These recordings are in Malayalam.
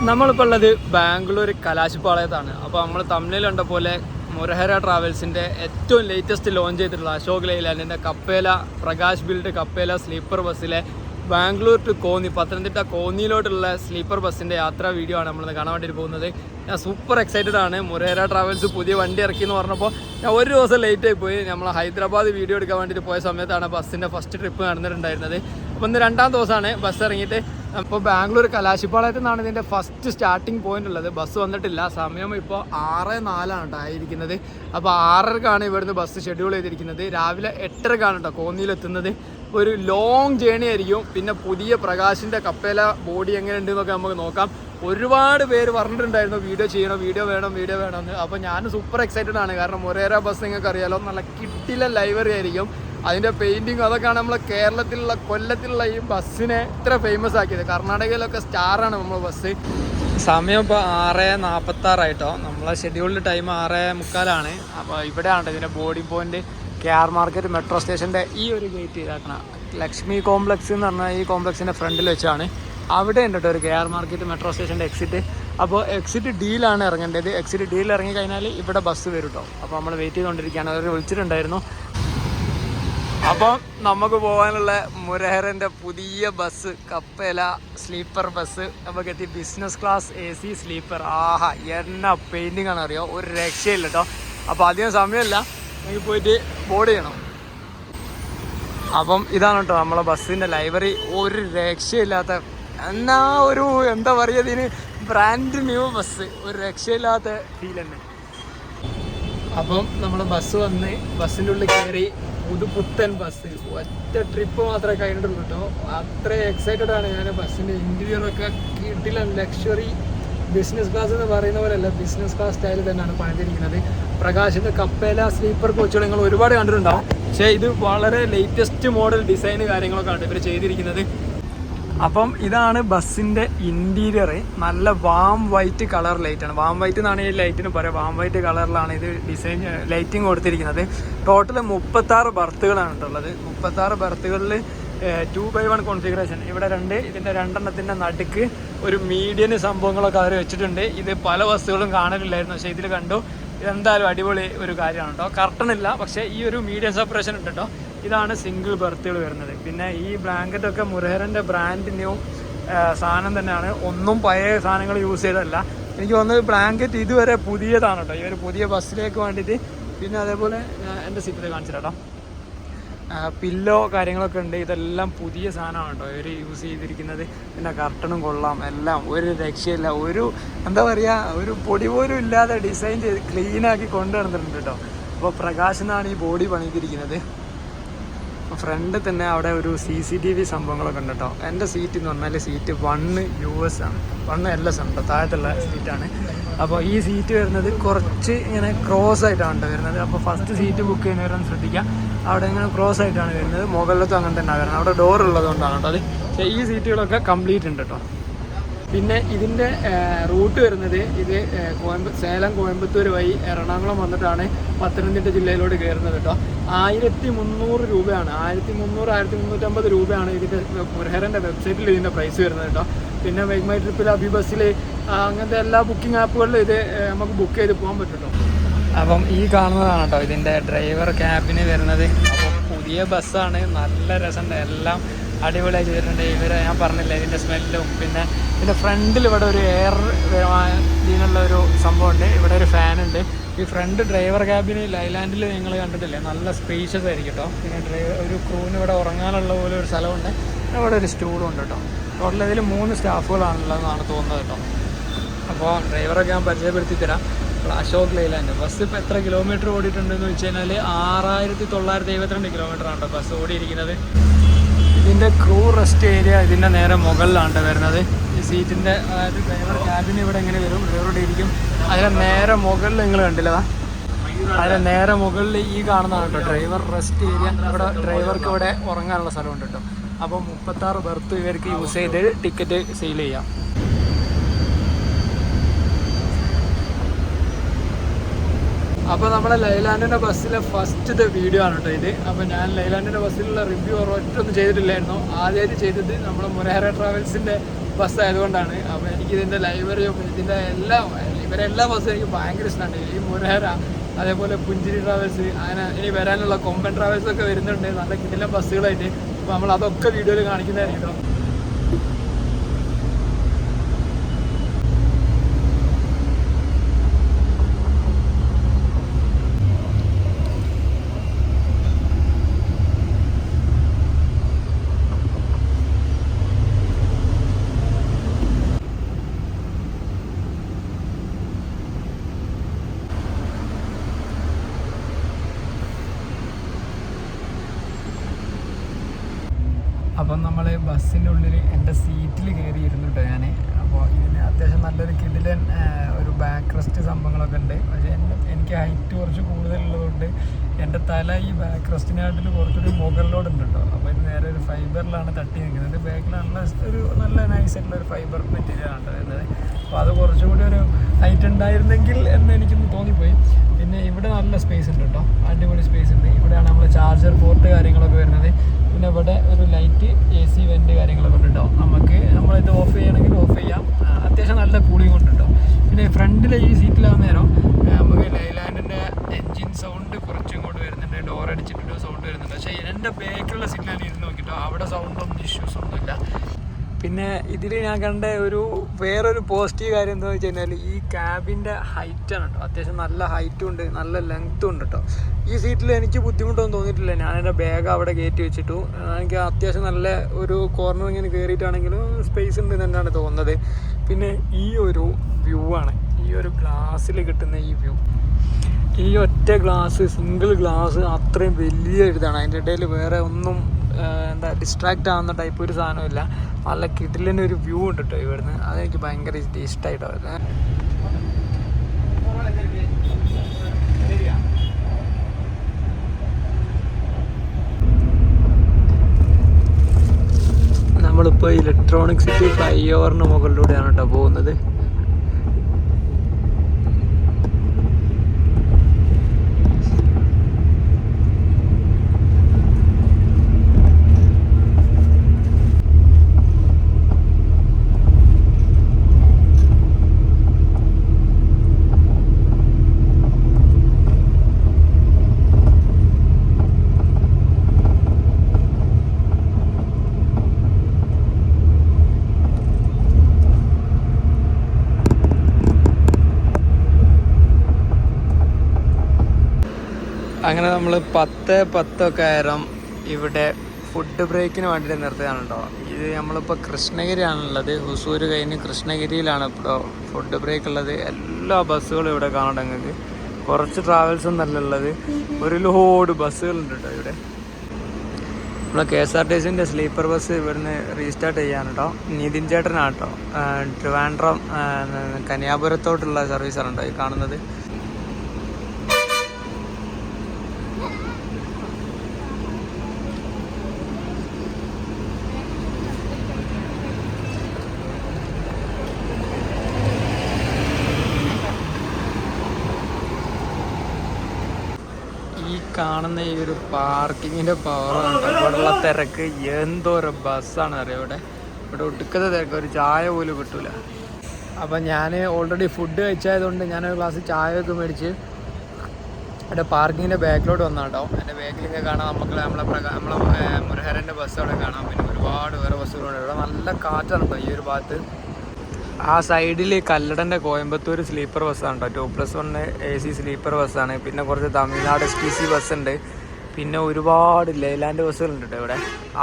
നമ്മളിപ്പോൾ ഉള്ളത് ബാംഗ്ലൂർ കലാശിപ്പാളയത്താണ്. അപ്പോൾ നമ്മൾ തമിഴിൽ കണ്ട പോലെ മുരഹര ട്രാവൽസിൻ്റെ ഏറ്റവും ലേറ്റസ്റ്റ് ലോഞ്ച് ചെയ്തിട്ടുള്ള അശോക് ലൈലാൻഡിൻ്റെ കപ്പേല പ്രകാശ് ബിൽഡ് കപ്പേല സ്ലീപ്പർ ബസ്സിലെ ബാംഗ്ലൂർ ടു കോന്നി, പത്തനംതിട്ട കോന്നിയിലോട്ടുള്ള സ്ലീപ്പർ ബസ്സിൻ്റെ യാത്രാ വീഡിയോ ആണ് നമ്മളിന്ന് കാണാൻ വേണ്ടി പോകുന്നത്. ഞാൻ സൂപ്പർ എക്സൈറ്റഡ് ആണ്. മുരഹര ട്രാവൽസ് പുതിയ വണ്ടി ഇറക്കി എന്ന് പറഞ്ഞപ്പോൾ ഞാൻ ഒരു ദിവസം ലേറ്റായി പോയി. നമ്മൾ ഹൈദരാബാദ് വീഡിയോ എടുക്കാൻ വേണ്ടിയിട്ട് പോയ സമയത്താണ് ബസ്സിൻ്റെ ഫസ്റ്റ് ട്രിപ്പ് നടന്നിട്ടുണ്ടായിരുന്നത്. അപ്പോൾ ഇന്ന് രണ്ടാം ദിവസമാണ് ബസ് ഇറങ്ങിയിട്ട്. അപ്പോൾ ബാംഗ്ലൂർ കലാശിപ്പാളയത്തു നിന്നാണ് ഇതിൻ്റെ ഫസ്റ്റ് സ്റ്റാർട്ടിങ് പോയിന്റ് ഉള്ളത്. ബസ് വന്നിട്ടില്ല. സമയം ഇപ്പോൾ 6:04 ആയിരിക്കുന്നത്. അപ്പോൾ 6:30 ഇവിടുന്ന് ബസ് ഷെഡ്യൂൾ ചെയ്തിരിക്കുന്നത്. രാവിലെ 8:30 കോന്നിയിലെത്തുന്നത്. ഒരു ലോങ് ജേണി ആയിരിക്കും. പിന്നെ പുതിയ പ്രകാശിൻ്റെ കപ്പേല ബോഡി എങ്ങനെ ഉണ്ടെന്നൊക്കെ നമുക്ക് നോക്കാം. ഒരുപാട് പേര് പറഞ്ഞിട്ടുണ്ടായിരുന്നു വീഡിയോ വേണമെന്ന്. അപ്പോൾ ഞാൻ സൂപ്പർ എക്സൈറ്റഡ് ആണ്. കാരണം മുരഹര ബസ് നിങ്ങൾക്ക് അറിയാലോ, നല്ല കിട്ടില്ല ലൈവറി ആയിരിക്കും. അതിൻ്റെ പെയിൻറ്റിങ് അതൊക്കെയാണ് നമ്മളെ കേരളത്തിലുള്ള കൊല്ലത്തിലുള്ള ഈ ബസ്സിനെ ഇത്ര ഫേമസ് ആക്കിയത്. കർണാടകയിലൊക്കെ സ്റ്റാറാണ് നമ്മൾ ബസ്. സമയം ഇപ്പോൾ 6:46 നമ്മളെ ഷെഡ്യൂൾഡ് ടൈം 6:45. അപ്പോൾ ഇവിടെയാണ് ഇതിൻ്റെ boarding point. KR market metro സ്റ്റേഷൻ്റെ ഈ ഒരു ഗേറ്റ് ഇതാക്കണം. ലക്ഷ്മി കോംപ്ലക്സ് എന്ന് പറഞ്ഞാൽ ഈ കോംപ്ലക്സിൻ്റെ ഫ്രണ്ടിൽ വെച്ചാണ്. അവിടെ ഉണ്ട് കേട്ടോ ഒരു KR മാർക്കറ്റ് മെട്രോ സ്റ്റേഷൻ്റെ എക്സിറ്റ്. അപ്പോൾ എക്സിറ്റ് ഡിയിലാണ് ഇറങ്ങേണ്ടത്. എക്സിറ്റ് ഡിയിൽ ഇറങ്ങി കഴിഞ്ഞാൽ ഇവിടെ ബസ് വരും കേട്ടോ. അപ്പോൾ നമ്മൾ വെയിറ്റ് ചെയ്തുകൊണ്ടിരിക്കുകയാണ്. അവർ വിളിച്ചിട്ടുണ്ടായിരുന്നു. അപ്പം നമുക്ക് പോകാനുള്ള മുരഹരൻ്റെ പുതിയ ബസ് കപ്പേല സ്ലീപ്പർ ബസ് നമുക്ക് എത്തി. Business class AC sleeper. ആഹാ, എന്നാ പെയിൻറ്റിംഗ് ആണ് അറിയോ, ഒരു രക്ഷയില്ല കേട്ടോ. അപ്പോൾ അധികം സമയമില്ല, നമുക്ക് പോയിട്ട് ബോർഡ് ചെയ്യണം. അപ്പം ഇതാണ് കേട്ടോ നമ്മളെ ബസ്സിൻ്റെ ലൈബ്രറി. ഒരു രക്ഷയില്ലാത്ത എന്നാ ഒരു എന്താ പറയുക, ഇതിന് ബ്രാൻഡ് ന്യൂ ബസ്, ഒരു രക്ഷയില്ലാത്ത ഫീൽ തന്നെ. അപ്പം നമ്മൾ ബസ് വന്ന് ബസ്സിൻ്റെ ഉള്ളിൽ കയറി. പുതുപുത്തൻ ബസ്, ഒറ്റ ട്രിപ്പ് മാത്രമേ കഴിഞ്ഞിട്ടുള്ളൂ കേട്ടോ. അത്ര എക്സൈറ്റഡ് ആണ് ഞാൻ. ബസ്സിൻ്റെ ഇൻറ്റീരിയറൊക്കെ കിട്ടില്ല, ലക്ഷറി ബിസിനസ് ക്ലാസ് എന്ന് പറയുന്ന പോലെയല്ല, ബിസിനസ് ക്ലാസ് സ്റ്റൈൽ തന്നെയാണ് പണിതിരിക്കുന്നത്. പ്രകാശിൻ്റെ കപ്പേല സ്ലീപ്പർ കോച്ചുകൾ നിങ്ങൾ ഒരുപാട് കണ്ടിട്ടുണ്ടാവും. പക്ഷേ ഇത് വളരെ ലേറ്റസ്റ്റ് മോഡൽ ഡിസൈൻ കാര്യങ്ങളൊക്കെ ആണ് ഇവർ ചെയ്തിരിക്കുന്നത്. അപ്പം ഇതാണ് ബസ്സിൻ്റെ ഇൻറ്റീരിയർ. നല്ല വാം വൈറ്റ് കളർ ലൈറ്റാണ്. വാം വൈറ്റ് എന്നാണ് ഈ ലൈറ്റിന് പറയുക. വാം വൈറ്റ് കളറിലാണ് ഇത് ഡിസൈൻ ലൈറ്റിങ് കൊടുത്തിരിക്കുന്നത്. ടോട്ടൽ 36 ബർത്തുകളാണ് ഉള്ളത്. 36 ബർത്തുകളിൽ 2x1 കോൺഫിഗറേഷൻ. ഇവിടെ ഇതിൻ്റെ രണ്ടെണ്ണത്തിൻ്റെ നടുക്ക് ഒരു മീഡിയൻ സംഭവങ്ങളൊക്കെ അവർ വെച്ചിട്ടുണ്ട്. ഇത് പല ബസ്സുകളും കാണലില്ലായിരുന്നു, പക്ഷേ ഇതിൽ കണ്ടു. ഇതെന്തായാലും അടിപൊളി ഒരു കാര്യമാണ് കേട്ടോ. കർട്ടണില്ല, പക്ഷേ ഈ ഒരു മീഡിയം സെപ്പറേഷൻ ഉണ്ട് കേട്ടോ. ഇതാണ് സിംഗിൾ ബർത്തുകൾ വരുന്നത്. പിന്നെ ഈ ബ്ലാങ്കറ്റൊക്കെ മുരഹരൻ്റെ ബ്രാൻഡ് ന്യൂ സാധനം തന്നെയാണ്. ഒന്നും പഴയ സാധനങ്ങൾ യൂസ് ചെയ്തതല്ല. എനിക്ക് തോന്നുന്നത് ബ്ലാങ്കറ്റ് ഇതുവരെ പുതിയതാണ് കേട്ടോ. ഈ ഒരു പുതിയ ബസ്സിലേക്ക് വേണ്ടിയിട്ട്. പിന്നെ അതേപോലെ എൻ്റെ സീറ്റിൽ കാണിച്ചിട്ടോ, പില്ലോ കാര്യങ്ങളൊക്കെ ഉണ്ട്. ഇതെല്ലാം പുതിയ സാധനമാണ് കേട്ടോ ഇവർ യൂസ് ചെയ്തിരിക്കുന്നത്. പിന്നെ കർട്ടണും കൊള്ളാം, എല്ലാം ഒരു രക്ഷയില്ല. ഒരു എന്താ പറയുക, ഒരു പൊടി പോലും ഇല്ലാതെ ഡിസൈൻ ചെയ്ത് ക്ലീനാക്കി കൊണ്ടുവന്നിട്ടുണ്ട് കേട്ടോ. അപ്പോൾ പ്രകാശനാണ് ഈ ബോഡി പണിതിരിക്കുന്നത്. ഫ്രണ്ട് തന്നെ അവിടെ ഒരു CCTV സംഭവങ്ങളൊക്കെ ഉണ്ട് കേട്ടോ. എൻ്റെ സീറ്റ് എന്ന് പറഞ്ഞാൽ സീറ്റ് 1 US ആണ്, 1 LS ആണ് കേട്ടോ. താഴത്തുള്ള സീറ്റാണ്. അപ്പോൾ ഈ സീറ്റ് വരുന്നത് കുറച്ച് ഇങ്ങനെ ക്രോസ് ആയിട്ടാണ് വരുന്നത്. അപ്പോൾ ഫസ്റ്റ് സീറ്റ് ബുക്ക് ചെയ്യുന്നവരൊന്ന് ശ്രദ്ധിക്കുക. അവിടെ ഇങ്ങനെ ക്രോസ് ആയിട്ടാണ് വരുന്നത്. മുകളിലത്തും അങ്ങനെ തന്നെ വരുന്നത്. അവിടെ ഡോർ ഉള്ളതുകൊണ്ടാണ് കേട്ടോ അത്. പക്ഷേ ഈ സീറ്റുകളൊക്കെ കംപ്ലീറ്റ് ഉണ്ട് കേട്ടോ. പിന്നെ ഇതിൻ്റെ റൂട്ട് വരുന്നത് ഇത് സേലം കോയമ്പത്തൂർ വഴി എറണാകുളം വന്നിട്ടാണ് പത്തനംതിട്ട ജില്ലയിലോട്ട് കയറുന്നത് കേട്ടോ. 1300 രൂപയാണ്. 1350 രൂപയാണ് ഇതിൻ്റെ മുരഹരൻ്റെ വെബ്സൈറ്റിൽ ഇതിൻ്റെ പ്രൈസ് വരുന്നത് കേട്ടോ. പിന്നെ വെഗ്മൈ ട്രിപ്പിൽ, അഭിബസ്സിൽ, അങ്ങനത്തെ എല്ലാ ബുക്കിംഗ് ആപ്പുകളിലും ഇത് നമുക്ക് ബുക്ക് ചെയ്ത് പോകാൻ പറ്റും കേട്ടോ. അപ്പം ഈ കാണുന്നതാണ് കേട്ടോ ഇതിൻ്റെ ഡ്രൈവർ ക്യാബിന് വരുന്നത്. അപ്പം പുതിയ ബസ്സാണ്, നല്ല രസമുണ്ട്, എല്ലാം അടിപൊളിയായി ചെയ്തിട്ടുണ്ട്. ഞാൻ പറഞ്ഞില്ല ഇതിൻ്റെ സ്മെല്ലും. പിന്നെ ഇതിൻ്റെ ഫ്രണ്ടിൽ ഇവിടെ ഒരു എയർ ഇതിനുള്ള ഒരു സംഭവമുണ്ട്. ഇവിടെ ഒരു ഫാനുണ്ട്. ഈ ഫ്രണ്ട് ഡ്രൈവർ ക്യാബിന് ലൈലാൻഡിൽ നിങ്ങൾ കണ്ടിട്ടില്ലേ, നല്ല സ്പേഷ്യസ് ആയിരിക്കും കേട്ടോ. പിന്നെ ഒരു ക്രൂവിന് ഇവിടെ ഉറങ്ങാനുള്ള പോലെ ഒരു സ്ഥലമുണ്ട്. ഇവിടെ ഒരു സ്റ്റൂളും ഉണ്ട് കേട്ടോ. ടോട്ടൽ ഇതിൽ 3 സ്റ്റാഫുകളാണുള്ളതെന്നാണ് തോന്നുന്നത് കേട്ടോ. അപ്പോൾ ഡ്രൈവറൊക്കെ ഞാൻ പരിചയപ്പെടുത്തി തരാം. അശോക് ലൈലാൻഡ് ബസ് ഇപ്പോൾ എത്ര കിലോമീറ്റർ ഓടിയിട്ടുണ്ടെന്ന് വെച്ച് കഴിഞ്ഞാൽ 6972 കിലോമീറ്ററാണ് കേട്ടോ ബസ് ഓടിയിരിക്കുന്നത്. ഇതിൻ്റെ ക്രൂ റെസ്റ്റ് ഏരിയ ഇതിൻ്റെ നേരെ മുകളിലാണ് വരുന്നത്. ഈ സീറ്റിൻ്റെ, അതായത് ഡ്രൈവർ ക്യാബിന് ഇവിടെ എങ്ങനെ വരും, ഡ്രൈവറുടെ ഇരിക്കും. അതിൻ്റെ നേരെ മുകളിൽ നിങ്ങൾ കണ്ടില്ലതാ, അതിൻ്റെ നേരെ മുകളിൽ ഈ കാണുന്നതാണ് കേട്ടോ ഡ്രൈവർ റെസ്റ്റ് ഏരിയ. ഇവിടെ ഡ്രൈവർക്ക് ഇവിടെ ഉറങ്ങാനുള്ള സ്ഥലമുണ്ട് കേട്ടോ. അപ്പോൾ 36 ബർത്ത് ഇവർക്ക് യൂസ് ചെയ്ത് ടിക്കറ്റ് സെയിൽ ചെയ്യാം. അപ്പോൾ നമ്മളെ ലൈലാൻഡിൻ്റെ ബസ്സിലെ ഫസ്റ്റത്തെ വീഡിയോ ആണ് കേട്ടോ ഇത്. അപ്പോൾ ഞാൻ ലൈലാൻഡിൻ്റെ ബസ്സിലുള്ള റിവ്യൂ ഒറ്റൊന്നും ചെയ്തിട്ടില്ലായിരുന്നു. ആദ്യമായിട്ട് ചെയ്തത് നമ്മുടെ മുരഹര ട്രാവൽസിൻ്റെ ബസ് ആയതുകൊണ്ടാണ്. അപ്പോൾ എനിക്ക് എനിക്ക് ഇതിൻ്റെ ലൈബ്രറിയും ഇതിൻ്റെ ഇവരെല്ലാ ബസ്സും എനിക്ക് ഭയങ്കര ഇഷ്ടമാണ്. ഈ മുരഹര, അതേപോലെ പുഞ്ചിരി ട്രാവൽസ്, അങ്ങനെ ഇനി വരാനുള്ള കൊമ്പൻ ട്രാവൽസൊക്കെ വരുന്നുണ്ട് നല്ല കിടിലൻ ബസ്സുകളായിട്ട്. അപ്പോൾ നമ്മൾ അതൊക്കെ വീഡിയോയിൽ കാണിക്കുന്നതായിരിക്കും. അപ്പം നമ്മൾ ബസ്സിൻ്റെ ഉള്ളിൽ എൻ്റെ സീറ്റിൽ കയറിയിരുന്നു കേട്ടോ ഞാൻ. അപ്പോൾ ഇതിന് അത്യാവശ്യം നല്ലൊരു കിടിലൻ ഒരു ബാക്ക് റെസ്റ്റ് സംഭവങ്ങളൊക്കെ ഉണ്ട്. പക്ഷേ എനിക്ക് ഹൈറ്റ് കുറച്ച് കൂടുതലുള്ളതുകൊണ്ട് എൻ്റെ തല ഈ ബാക്ക് റെസ്റ്റിനായിട്ട് കുറച്ചൊരു മുകളിലോടുണ്ട് കേട്ടോ. അപ്പോൾ ഇത് നേരെ ഒരു ഫൈബറിലാണ് തട്ടി നിൽക്കുന്നത്. ബാക്കിലുള്ള ഒരു നല്ല നൈസായിട്ടുള്ള ഒരു ഫൈബർ മെറ്റീരിയലാണ് വരുന്നത്. അപ്പോൾ അത് കുറച്ചുകൂടി ഒരു ഹൈറ്റ് ഉണ്ടായിരുന്നെങ്കിൽ എന്ന് എനിക്കൊന്ന് തോന്നിപ്പോയി. പിന്നെ ഇവിടെ നല്ല സ്പേസ് ഉണ്ട് കേട്ടോ, അടിപൊളി സ്പേസ് ഉണ്ട്. ഇവിടെയാണ് നമ്മൾ ചാർജർ പോർട്ട് കാര്യങ്ങളൊക്കെ വരുന്നത്. പിന്നെ ഇവിടെ ഒരു ലൈറ്റ് AC വെൻ്റ് കാര്യങ്ങളൊക്കെ ഉണ്ട് കേട്ടോ. നമ്മളിത് ഓഫ് ചെയ്യണമെങ്കിൽ ഓഫ് ചെയ്യാം. അത്യാവശ്യം നല്ല കൂളിംഗ് ഉണ്ട് കേട്ടോ. പിന്നെ ഫ്രണ്ടിൽ ഈ സീറ്റിലാവുന്ന നേരം നമുക്ക് ലൈലാൻഡിൻ്റെ എൻജിൻ സൗണ്ട് കുറച്ചും ഇങ്ങോട്ട് വരുന്നുണ്ട്. ഡോർ അടിച്ചിട്ട് സൗണ്ട് വരുന്നുണ്ട്. പക്ഷേ എൻ്റെ ബാക്കിലുള്ള സീറ്റിലാണ് ഇരുന്ന് നോക്കിയിട്ടോ, അവിടെ സൗണ്ടൊന്നും ഇഷ്യൂസ് ഒന്നുമില്ല. പിന്നെ ഇതിൽ ഞാൻ കണ്ട വേറൊരു പോസിറ്റീവ് കാര്യം എന്താണെന്ന് വെച്ച് കഴിഞ്ഞാൽ ഈ ക്യാബിൻ്റെ ഹൈറ്റാണ് കേട്ടോ. അത്യാവശ്യം നല്ല ഹൈറ്റും ഉണ്ട്, നല്ല ലെങ്ത്തും ഉണ്ട് കേട്ടോ. ഈ സീറ്റിൽ എനിക്ക് ബുദ്ധിമുട്ടൊന്നും തോന്നിയിട്ടില്ല. ഞാൻ എൻ്റെ ബാഗ് അവിടെ കയറ്റി വെച്ചിട്ടു. എനിക്ക് അത്യാവശ്യം നല്ല ഒരു കോർണർ ഇങ്ങനെ കയറിയിട്ടാണെങ്കിലും സ്പേസ് ഉണ്ട് തന്നെയാണ് തോന്നുന്നത്. പിന്നെ ഈ ഒരു വ്യൂ ആണ്, ഈ ഒരു ഗ്ലാസ്സിൽ കിട്ടുന്ന ഈ വ്യൂ, ഈ ഒറ്റ ഗ്ലാസ്, സിംഗിൾ ഗ്ലാസ് അത്രയും വലിയ ഇതാണ്. അതിൻ്റെ ഇടയിൽ വേറെ ഒന്നും ഡിസ്ട്രാക്റ്റ് ആവുന്ന ടൈപ്പ് ഒരു സാധനമില്ല. നല്ല കിടിലിൻ്റെ ഒരു വ്യൂ ഉണ്ട് കേട്ടോ ഇവിടുന്ന്. അതെനിക്ക് ഭയങ്കര ഇഷ്ടമായിട്ടോ. നമ്മളിപ്പോൾ ഇലക്ട്രോണിക് സിറ്റി ഫ്ലൈ ഓവറിന് മുകളിലൂടെയാണ് കേട്ടോ പോകുന്നത്. അങ്ങനെ നമ്മൾ 10:10 ആയിരം ഇവിടെ ഫുഡ് ബ്രേക്കിന് വേണ്ടിയിട്ട് നിർത്തിയതാണ് കേട്ടോ. ഇത് നമ്മളിപ്പോൾ കൃഷ്ണഗിരിയാണുള്ളത്. ഹുസൂർ കഴിഞ്ഞ് കൃഷ്ണഗിരിയിലാണ് ഇപ്പോൾ ഫുഡ് ബ്രേക്ക് ഉള്ളത്. എല്ലാ ബസ്സുകളും ഇവിടെ കാണണം. നിങ്ങൾക്ക് കുറച്ച് ട്രാവൽസും നല്ല ഉള്ളത്, ഒരു ലോഡ് ബസ്സുകളുണ്ട് കേട്ടോ ഇവിടെ. നമ്മളെ KSRTCൻ്റെ സ്ലീപ്പർ ബസ് ഇവിടുന്ന് റീസ്റ്റാർട്ട് ചെയ്യാണ് കേട്ടോ. നിതിൻ ചേട്ടനാണ് കേട്ടോ. ട്രിവാൻഡ്രം കന്യാപുരത്തോട്ടുള്ള സർവീസാണ് കേട്ടോ ഈ കാണുന്നത്. കാണുന്ന ഈ ഒരു പാർക്കിങ്ങിൻ്റെ പവറാണ്. ഇവിടെയുള്ള തിരക്ക് എന്തോരം ബസ്സാണ് അറിയാം. ഇവിടെ ഒടുക്കത്തെ തിരക്ക്, ഒരു ചായ പോലും കിട്ടൂല. അപ്പം ഞാൻ ഓൾറെഡി ഫുഡ് കഴിച്ചായതുകൊണ്ട് ഞാനൊരു ഗ്ലാസ് ചായയൊക്കെ മേടിച്ച് ഇവിടെ പാർക്കിങ്ങിൻ്റെ ബാക്കിലോട്ട് വന്നാൽ കേട്ടോ. എൻ്റെ ബാക്കിലൊക്കെ കാണാം നമ്മളെ മുരഹരൻ്റെ ബസ് അവിടെ കാണാം. പിന്നെ ഒരുപാട് വേറെ ബസ്സുകളുണ്ട്. ഇവിടെ നല്ല കാറ്റാണ് കേട്ടോ ഈ ഒരു ഭാഗത്ത്. ആ സൈഡിൽ കല്ലടൻ്റെ കോയമ്പത്തൂർ സ്ലീപ്പർ ബസ്സാണ് കേട്ടോ. 2+1 AC സ്ലീപ്പർ ബസ്സാണ്. പിന്നെ കുറച്ച് തമിഴ്നാട് STC ബസ്സുണ്ട്. പിന്നെ ഒരുപാട് ലൈലാൻഡ് ബസ്സുകളുണ്ട് കേട്ടോ ഇവിടെ.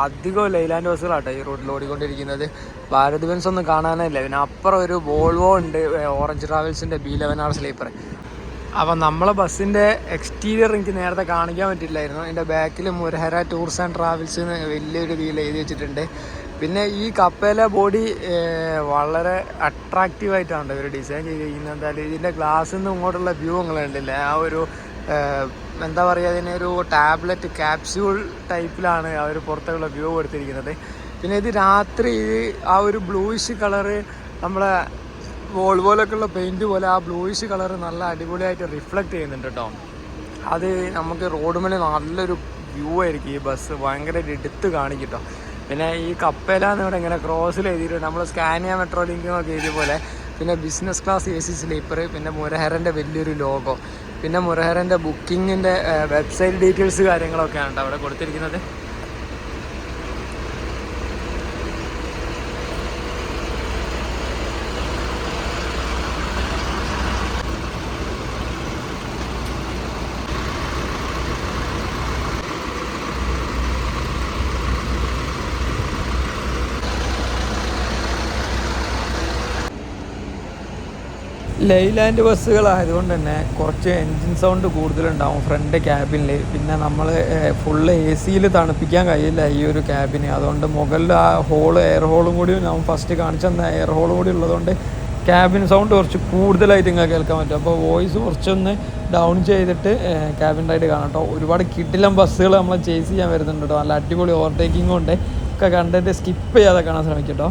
അധികം ലൈലാൻഡ് ബസ്സുകളാട്ടോ ഈ റോഡിൽ ഓടിക്കൊണ്ടിരിക്കുന്നത്. ഭാരത് ബെൻസ് ഒന്നും കാണാനില്ല. പിന്നെ അപ്പുറം ഒരു വോൾവോ ഉണ്ട്, ഓറഞ്ച് ട്രാവൽസിൻ്റെ B11R സ്ലീപ്പർ. അപ്പം നമ്മളെ ബസ്സിൻ്റെ എക്സ്റ്റീരിയർ എനിക്ക് നേരത്തെ കാണിക്കാൻ പറ്റില്ലായിരുന്നു. എൻ്റെ ബാക്കിൽ മുരഹര ടൂർസ് ആൻഡ് ട്രാവൽസ് എന്ന് വലിയൊരു രീതിയിൽ എഴുതി വെച്ചിട്ടുണ്ട്. പിന്നെ ഈ കപ്പേലെ ബോഡി വളരെ അട്രാക്റ്റീവായിട്ടാണ് ഇവർ ഡിസൈൻ ചെയ്തിരിക്കുന്നത്. എന്തായാലും ഇതിൻ്റെ ഗ്ലാസ്സിൽ നിന്ന് ഇങ്ങോട്ടുള്ള വ്യൂ നിങ്ങൾ കണ്ടില്ലേ, ആ ഒരു എന്താ പറയുക, അതിനൊരു ടാബ്ലറ്റ് ക്യാപ്സ്യൂൾ ടൈപ്പിലാണ് അവർ പുറത്തുള്ള വ്യൂ കൊടുത്തിരിക്കുന്നത്. പിന്നെ ഇത് രാത്രി ആ ഒരു ബ്ലൂയിഷ് കളറ് നമ്മളെ വോൾവോയിലൊക്കെ ഉള്ള പെയിൻറ്റ് പോലെ ആ ബ്ലൂയിഷ് കളറ് നല്ല അടിപൊളിയായിട്ട് റിഫ്ലക്റ്റ് ചെയ്യുന്നുണ്ട് കേട്ടോ. അത് നമുക്ക് റോഡ് മേലെ നല്ലൊരു വ്യൂ ആയിരിക്കും. ഈ ബസ് ഭയങ്കര എടുത്ത് കാണിക്കും കേട്ടോ. പിന്നെ ഈ കപ്പേലാന്ന് ഇവിടെ ഇങ്ങനെ ക്രോസിൽ എഴുതിയിട്ടുണ്ട്, നമ്മൾ സ്കാനിയ മെട്രോ ലിങ്കുമൊക്കെ എഴുതിയ പോലെ. പിന്നെ ബിസിനസ് ക്ലാസ് AC സ്ലീപ്പർ, പിന്നെ മുരഹരൻ്റെ വലിയൊരു ലോഗോ, പിന്നെ മുരഹരൻ്റെ ബുക്കിങ്ങിൻ്റെ വെബ്സൈറ്റ് ഡീറ്റെയിൽസ് കാര്യങ്ങളൊക്കെയാണ് അവിടെ കൊടുത്തിരിക്കുന്നത്. ലൈലാൻഡ് ബസ്സുകളായതുകൊണ്ട് തന്നെ കുറച്ച് എൻജിൻ സൗണ്ട് കൂടുതലുണ്ടാവും ഫ്രണ്ട് ക്യാബിനിൽ. പിന്നെ നമ്മൾ ഫുള്ള് AC തണുപ്പിക്കാൻ കഴിയില്ല ഈ ഒരു ക്യാബിന്. അതുകൊണ്ട് മുകളിൽ ആ ഹോള്, എയർ ഹോളും കൂടി നമ്മൾ ഫസ്റ്റ് കാണിച്ചു തന്ന എയർ ഹോളും കൂടി ഉള്ളതുകൊണ്ട് ക്യാബിൻ സൗണ്ട് കുറച്ച് കൂടുതലായിട്ട് ഇങ്ങനെ കേൾക്കാൻ പറ്റും. അപ്പോൾ വോയിസ് കുറച്ചൊന്ന് ഡൗൺ ചെയ്തിട്ട് ക്യാബിനായിട്ട് കാണാം കേട്ടോ. ഒരുപാട് കിടിലം ബസ്സുകൾ നമ്മൾ ചേസ് ചെയ്യാൻ വരുന്നുണ്ട് കേട്ടോ. നല്ല അടിപൊളി ഓവർടേക്കിംഗ് കൊണ്ട് ഒക്കെ കണ്ടിട്ട് സ്കിപ്പ് ചെയ്യാതെ കാണാൻ ശ്രമിക്കും കേട്ടോ.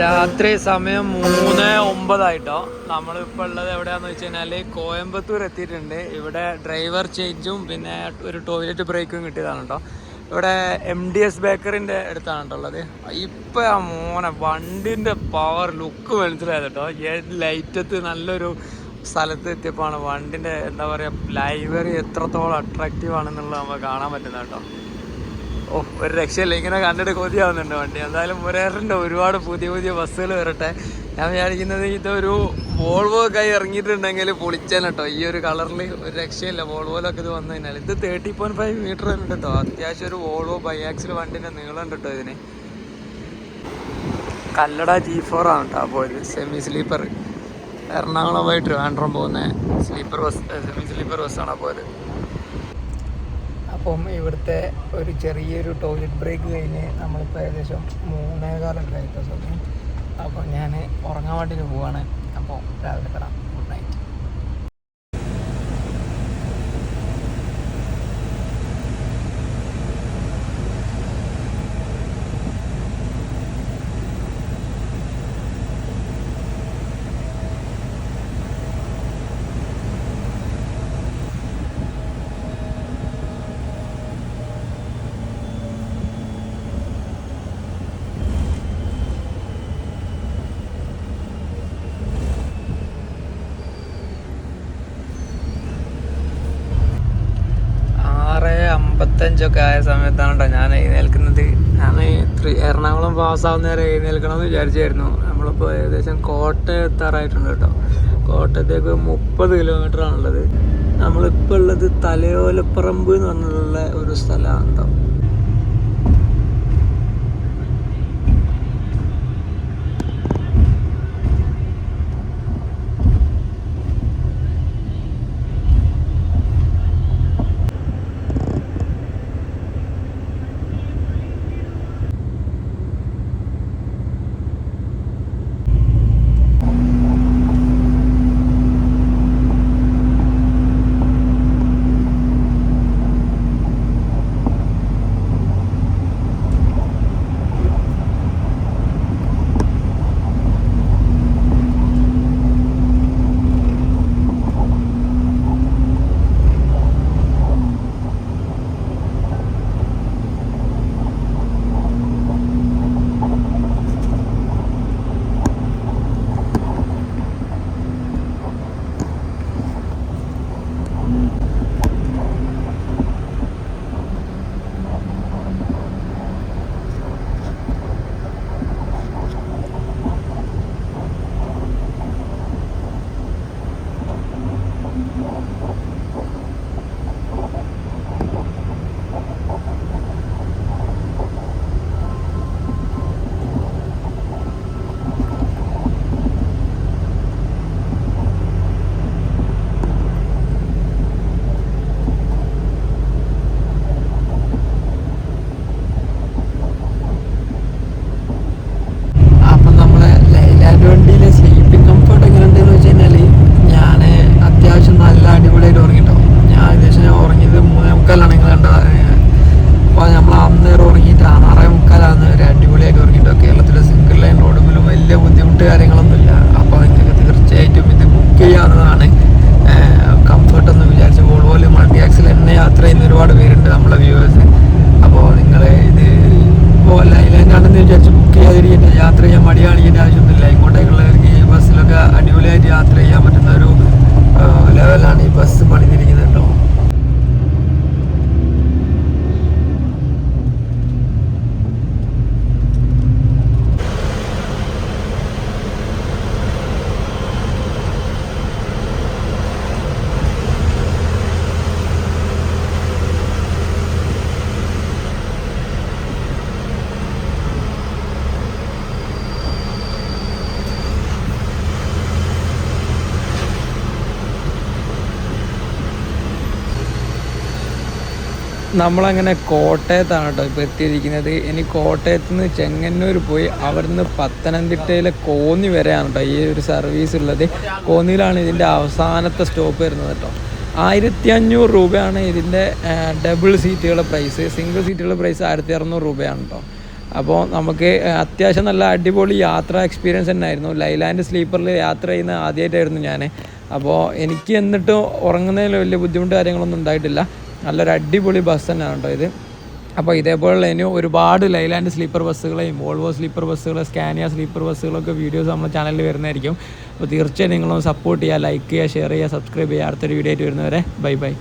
രാത്രി സമയം 3:09 നമ്മളിപ്പോൾ ഉള്ളത് എവിടെയാണെന്ന് വെച്ച് കഴിഞ്ഞാൽ കോയമ്പത്തൂർ എത്തിയിട്ടുണ്ട്. ഇവിടെ ഡ്രൈവർ ചേഞ്ചും പിന്നെ ഒരു ടോയ്ലറ്റ് ബ്രേക്കും കിട്ടിയതാണ് കേട്ടോ. ഇവിടെ MDS ബേക്കറിൻ്റെ അടുത്താണ് കേട്ടോ ഉള്ളത്. ഇപ്പം ആ മോനെ വണ്ടിൻ്റെ പവർ ലുക്ക് മനസ്സിലായത് കേട്ടോ. ലൈറ്റത്ത് നല്ലൊരു സ്ഥലത്ത് എത്തിയപ്പോഴാണ് വണ്ടിൻ്റെ എന്താ പറയുക ലൈവറി എത്രത്തോളം അട്രാക്റ്റീവ് ആണെന്നുള്ളത് നമുക്ക് കാണാൻ പറ്റുന്നത് കേട്ടോ. ഒരു രക്ഷയില്ല, ഇങ്ങനെ കണ്ടിട്ട് കൊതിയാവുന്നുണ്ട് വണ്ടി. എന്തായാലും മുരേറിൻ്റെ ഒരുപാട് പുതിയ പുതിയ ബസ്സുകൾ വരട്ടെ. ഞാൻ വിചാരിക്കുന്നത് ഇതൊരു വോൾവോ ഒക്കെ ആയി ഇറങ്ങിയിട്ടുണ്ടെങ്കിൽ പൊളിച്ചാൽ കേട്ടോ. ഈ ഒരു കളറിൽ ഒരു രക്ഷയില്ല. വോൾവോയിലൊക്കെ ഇത് വന്നു കഴിഞ്ഞാൽ ഇത് 30.5 മീറ്റർ ഉണ്ട് കേട്ടോ. അത്യാവശ്യം ഒരു വോൾവോ ബൈആക്സിൽ വണ്ടിൻ്റെ നീളം ഉണ്ട് കേട്ടോ. ഇതിന് കല്ലട G4 ആണ് കേട്ടോ പോയത്. സെമി സ്ലീപ്പർ എറണാകുളം പോയി ട്രിവാൻഡ്രം പോകുന്ന സ്ലീപ്പർ ബസ്, സെമി സ്ലീപ്പർ ബസ്സാണ് പോയത്. അപ്പം ഇവിടുത്തെ ഒരു ചെറിയൊരു ടോയ്ലറ്റ് ബ്രേക്ക് കഴിഞ്ഞ് നമ്മളിപ്പോൾ ഏകദേശം 3:15 ആയിട്ടോ സമയം. അപ്പോൾ ഞാൻ ഉറങ്ങാൻ വേണ്ടിയിട്ട് പോവാണ്. അപ്പോൾ രാവിലെ തരാം. Good night. ഒക്കെ ആയ സമയത്താണ് കേട്ടോ ഞാൻ എഴുന്നേൽക്കുന്നത്. ഞാൻ എറണാകുളം പാസ്സാവുന്ന നേരം എഴുന്നേൽക്കണമെന്ന് വിചാരിച്ചായിരുന്നു. നമ്മളിപ്പോൾ ഏകദേശം കോട്ടയം എത്താറായിട്ടുണ്ട് കേട്ടോ. കോട്ടയത്തേക്ക് 30 കിലോമീറ്ററാണുള്ളത്. നമ്മളിപ്പോൾ ഉള്ളത് തലയോലപ്പറമ്പ് എന്ന് പറഞ്ഞിട്ടുള്ള ഒരു സ്ഥലമാണ് കേട്ടോ. നമ്മളങ്ങനെ കോട്ടയത്താണ് കേട്ടോ ഇപ്പോൾ എത്തിയിരിക്കുന്നത്. ഇനി കോട്ടയത്ത് നിന്ന് ചെങ്ങന്നൂർ പോയി അവിടുന്ന് പത്തനംതിട്ടയിലെ കോന്നി വരെയാണ് കേട്ടോ ഈ ഒരു സർവീസ് ഉള്ളത്. കോന്നിയിലാണ് ഇതിൻ്റെ അവസാനത്തെ സ്റ്റോപ്പ് വരുന്നത് കേട്ടോ. 1500 രൂപയാണ് ഇതിൻ്റെ ഡബിൾ സീറ്റുകളുടെ പ്രൈസ്. സിംഗിൾ സീറ്റുകളുടെ പ്രൈസ് 1600 രൂപയാണ് കേട്ടോ. അപ്പോൾ നമുക്ക് അത്യാവശ്യം നല്ല അടിപൊളി യാത്രാ എക്സ്പീരിയൻസ് തന്നെയായിരുന്നു. ലൈലാൻഡ് സ്ലീപ്പറിൽ യാത്ര ചെയ്യുന്ന ആദ്യമായിട്ടായിരുന്നു ഞാൻ. അപ്പോൾ എനിക്ക് എന്നിട്ടും ഉറങ്ങുന്നതിൽ വലിയ ബുദ്ധിമുട്ട് കാര്യങ്ങളൊന്നും ഉണ്ടായിട്ടില്ല. നല്ലൊരു അടിപൊളി ബസ് തന്നെയാണ് കേട്ടോ ഇത്. അപ്പോൾ ഇതേപോലുള്ള ഇനി ഒരുപാട് ലൈലാൻഡ് സ്ലീപ്പർ ബസ്സുകളെയും വോൾവോ സ്ലീപ്പർ ബസ്സുകൾ, സ്കാനിയ സ്ലീപ്പർ ബസ്സുകളൊക്കെ വീഡിയോസ് നമ്മുടെ ചാനലിൽ വരുന്നതായിരിക്കും. അപ്പോൾ തീർച്ചയായും നിങ്ങളൊന്ന് സപ്പോർട്ട് ചെയ്യുക, ലൈക്ക് ചെയ്യുക, ഷെയർ ചെയ്യുക, സബ്സ്ക്രൈബ് ചെയ്യുക. അടുത്തൊരു വീഡിയോ ആയിട്ട് വരുന്നവരെ ബൈ ബൈ.